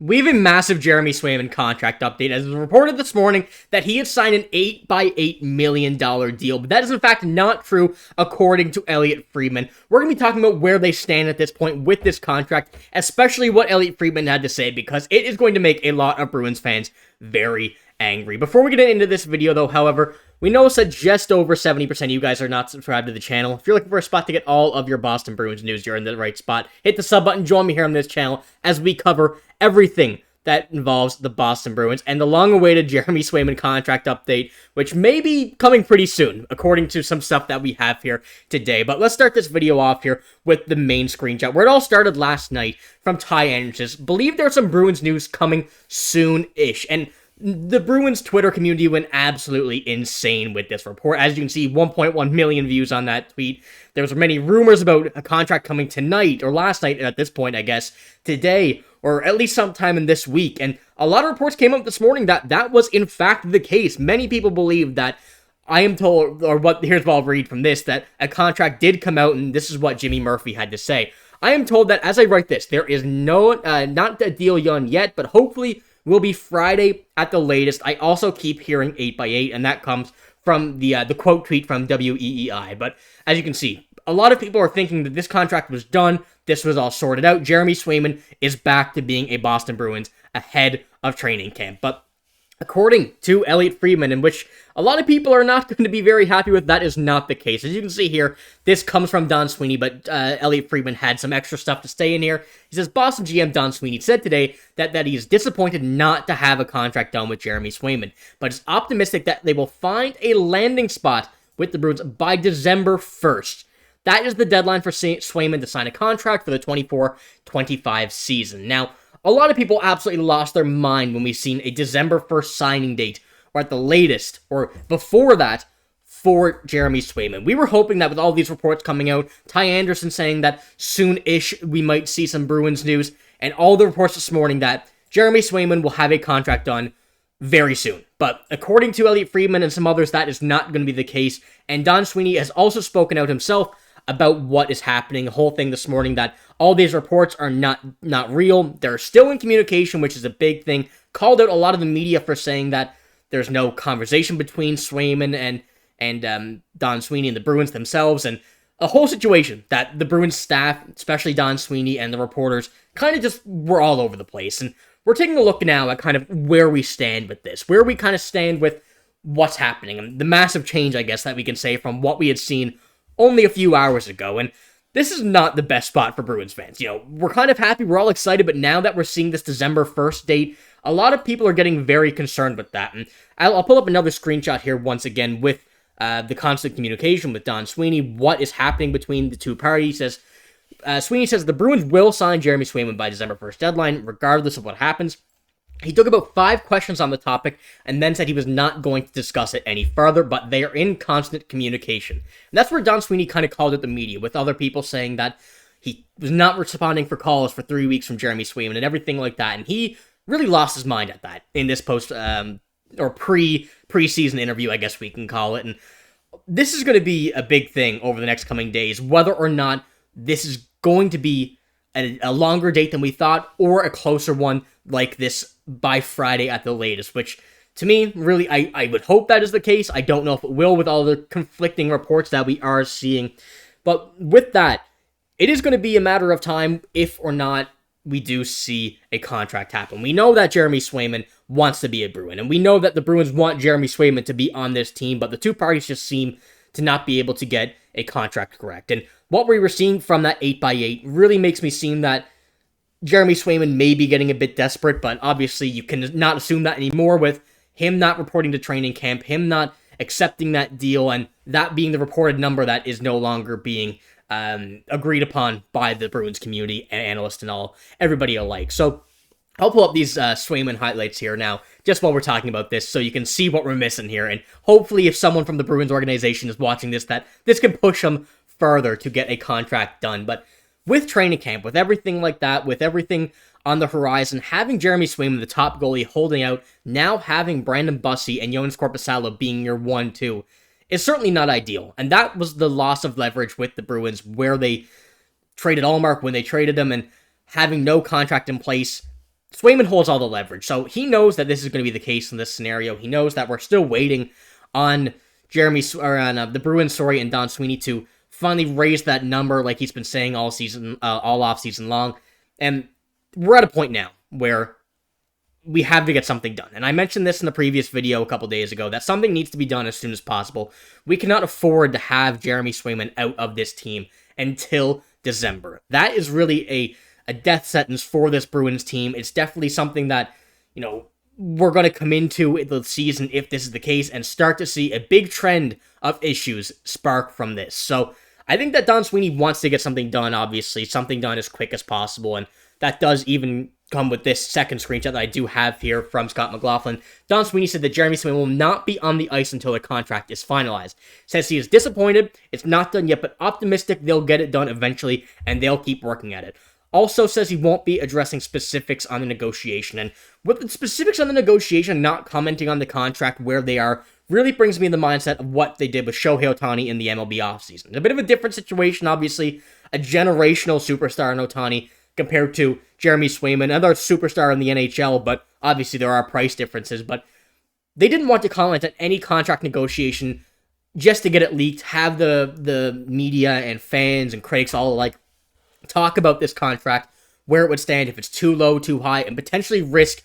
We have a massive Jeremy Swayman contract update, as it was reported this morning that he had signed an $8 million deal, but that is in fact not true according to Elliotte Friedman. We're going to be talking about where they stand at this point with this contract, especially what Elliotte Friedman had to say, because it is going to make a lot of Bruins fans very angry. Before we get into this video though, however, we noticed that just over 70% of you guys are not subscribed to the channel. If you're looking for a spot to get all of your Boston Bruins news, you're in the right spot. Hit the sub button, join me here on this channel as we cover everything that involves the Boston Bruins and the long-awaited Jeremy Swayman contract update, which may be coming pretty soon, according to some stuff that we have here today. But let's start this video off here with the main screenshot, where it all started last night from Ty Anderson. Believe there's some Bruins news coming soon-ish, and the Bruins Twitter community went absolutely insane with this report. As you can see, 1.1 million views on that tweet. There was many rumors about a contract coming tonight, or last night at this point, I guess, today, or at least sometime in this week. And a lot of reports came up this morning that that was in fact the case. Many people believe that, I am told, or here's what I'll read from this, that a contract did come out, and this is what Jimmy Murphy had to say. I am told that as I write this, there is not a deal done yet, but hopefully will be Friday at the latest. I also keep hearing 8x8, and that comes from the quote tweet from WEEI. But as you can see, a lot of people are thinking that this contract was done, this was all sorted out. Jeremy Swayman is back to being a Boston Bruins ahead of training camp. But according to Elliotte Friedman, in which a lot of people are not going to be very happy with, that is not the case. As you can see here, this comes from Don Sweeney, but Elliotte Friedman had some extra stuff to stay in here. He says, Boston GM Don Sweeney said today that he is disappointed not to have a contract done with Jeremy Swayman, but is optimistic that they will find a landing spot with the Bruins by December 1st. That is the deadline for Swayman to sign a contract for the 24-25 season. Now, a lot of people absolutely lost their mind when we seen a December 1st signing date, or at the latest, or before that, for Jeremy Swayman. We were hoping that with all these reports coming out, Ty Anderson saying that soon-ish we might see some Bruins news, and all the reports this morning that Jeremy Swayman will have a contract done very soon. But according to Elliotte Friedman and some others, that is not going to be the case, and Don Sweeney has also spoken out himself about what is happening. The whole thing this morning that all these reports are not real. They're still in communication, which is a big thing. Called out a lot of the media for saying that there's no conversation between Swayman and Don Sweeney and the Bruins themselves, and a whole situation that the Bruins staff, especially Don Sweeney and the reporters, kind of just were all over the place. And we're taking a look now at kind of where we stand with this, where we kind of stand with what's happening, and the massive change, I guess, that we can say from what we had seen only a few hours ago. And this is not the best spot for Bruins fans. You know, we're kind of happy, we're all excited, but now that we're seeing this December 1st date, a lot of people are getting very concerned with that. And I'll pull up another screenshot here once again with the constant communication with Don Sweeney, what is happening between the two parties. Sweeney says the Bruins will sign Jeremy Swayman by December 1st deadline, regardless of what happens. He took about 5 questions on the topic and then said he was not going to discuss it any further, but they are in constant communication. And that's where Don Sweeney kind of called it the media, with other people saying that he was not responding for calls for 3 weeks from Jeremy Swayman and everything like that. And he really lost his mind at that in this preseason interview, I guess we can call it. And this is going to be a big thing over the next coming days, whether or not this is going to be a longer date than we thought, or a closer one like this by Friday at the latest, which to me, really, I would hope that is the case. I don't know if it will with all the conflicting reports that we are seeing. But with that, it is going to be a matter of time if or not we do see a contract happen. We know that Jeremy Swayman wants to be a Bruin, and we know that the Bruins want Jeremy Swayman to be on this team, but the two parties just seem to not be able to get a contract correct. And what we were seeing from that 8x8 really makes me seem that Jeremy Swayman may be getting a bit desperate, but obviously you can not assume that anymore with him not reporting to training camp, him not accepting that deal, and that being the reported number that is no longer being agreed upon by the Bruins community and analysts and everybody alike. So I'll pull up these Swayman highlights here now, just while we're talking about this, so you can see what we're missing here, and hopefully if someone from the Bruins organization is watching this, that this can push them further to get a contract done. But with training camp, with everything like that, with everything on the horizon, having Jeremy Swayman, the top goalie, holding out, now having Brandon Bussi and Jonas Korpisalo being your 1-2, is certainly not ideal. And that was the loss of leverage with the Bruins, where they traded Allmark when they traded him, and having no contract in place Swayman holds all the leverage, so he knows that this is going to be the case in this scenario. He knows that we're still waiting on the Bruins, and Don Sweeney to finally raise that number, like he's been saying all season, all off season long. And we're at a point now where we have to get something done. And I mentioned this in the previous video a couple days ago, that something needs to be done as soon as possible. We cannot afford to have Jeremy Swayman out of this team until December. That is really a death sentence for this Bruins team. It's definitely something that, we're going to come into the season, if this is the case, and start to see a big trend of issues spark from this. So I think that Don Sweeney wants to get something done, obviously, something done as quick as possible, and that does even come with this second screenshot that I do have here from Scott McLaughlin. Don Sweeney said that Jeremy Swayman will not be on the ice until the contract is finalized. Says he is disappointed, it's not done yet, but optimistic they'll get it done eventually, and they'll keep working at it. Also says he won't be addressing specifics on the negotiation, and with the specifics on the negotiation, not commenting on the contract, where they are, really brings me in the mindset of what they did with Shohei Ohtani in the MLB offseason. A bit of a different situation, obviously, a generational superstar in Ohtani compared to Jeremy Swayman, another superstar in the NHL, but obviously there are price differences, but they didn't want to comment on any contract negotiation just to get it leaked, have the media and fans and critics all alike talk about this contract, where it would stand, if it's too low, too high, and potentially risk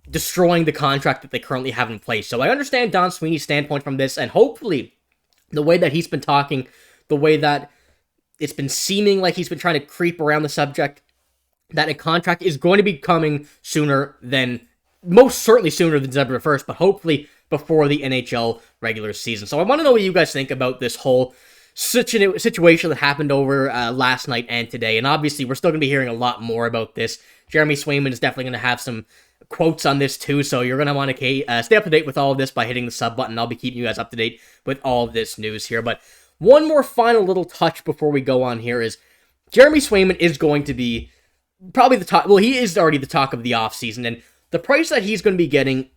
destroying the contract that they currently have in place. So I understand Don Sweeney's standpoint from this, and hopefully the way that he's been talking, the way that it's been seeming like he's been trying to creep around the subject, that a contract is going to be coming most certainly sooner than December 1st, but hopefully before the NHL regular season. So I want to know what you guys think about this whole situation that happened over last night and today, and obviously we're still going to be hearing a lot more about this. Jeremy Swayman is definitely going to have some quotes on this too, so you're going to want to stay up to date with all of this by hitting the sub button. I'll be keeping you guys up to date with all of this news here, but one more final little touch before we go on here is Jeremy Swayman is going to be probably the top, well, he is already the talk of the offseason, and the price that he's going to be getting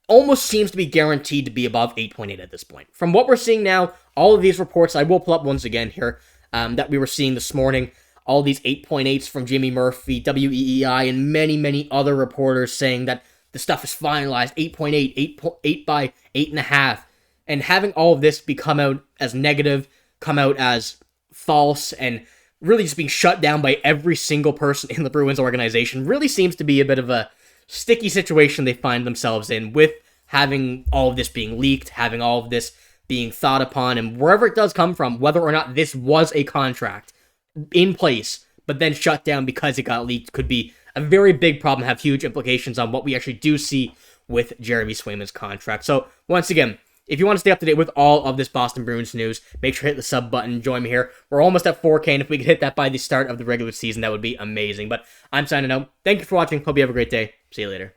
almost seems to be guaranteed to be above 8.8 at this point. From what we're seeing now, all of these reports, I will pull up once again here, that we were seeing this morning, all these 8.8s from Jimmy Murphy, WEEI, and many, many other reporters saying that the stuff is finalized, 8.8, 8 by 8.5, and having all of this come out as negative, come out as false, and really just being shut down by every single person in the Bruins organization really seems to be a bit of a sticky situation they find themselves in, with having all of this being leaked, having all of this being thought upon, and wherever it does come from, whether or not this was a contract in place, but then shut down because it got leaked, could be a very big problem, have huge implications on what we actually do see with Jeremy Swayman's contract. So, once again, if you want to stay up to date with all of this Boston Bruins news, make sure to hit the sub button, join me here. We're almost at 4K, and if we could hit that by the start of the regular season, that would be amazing. But I'm signing out. Thank you for watching. Hope you have a great day. See you later.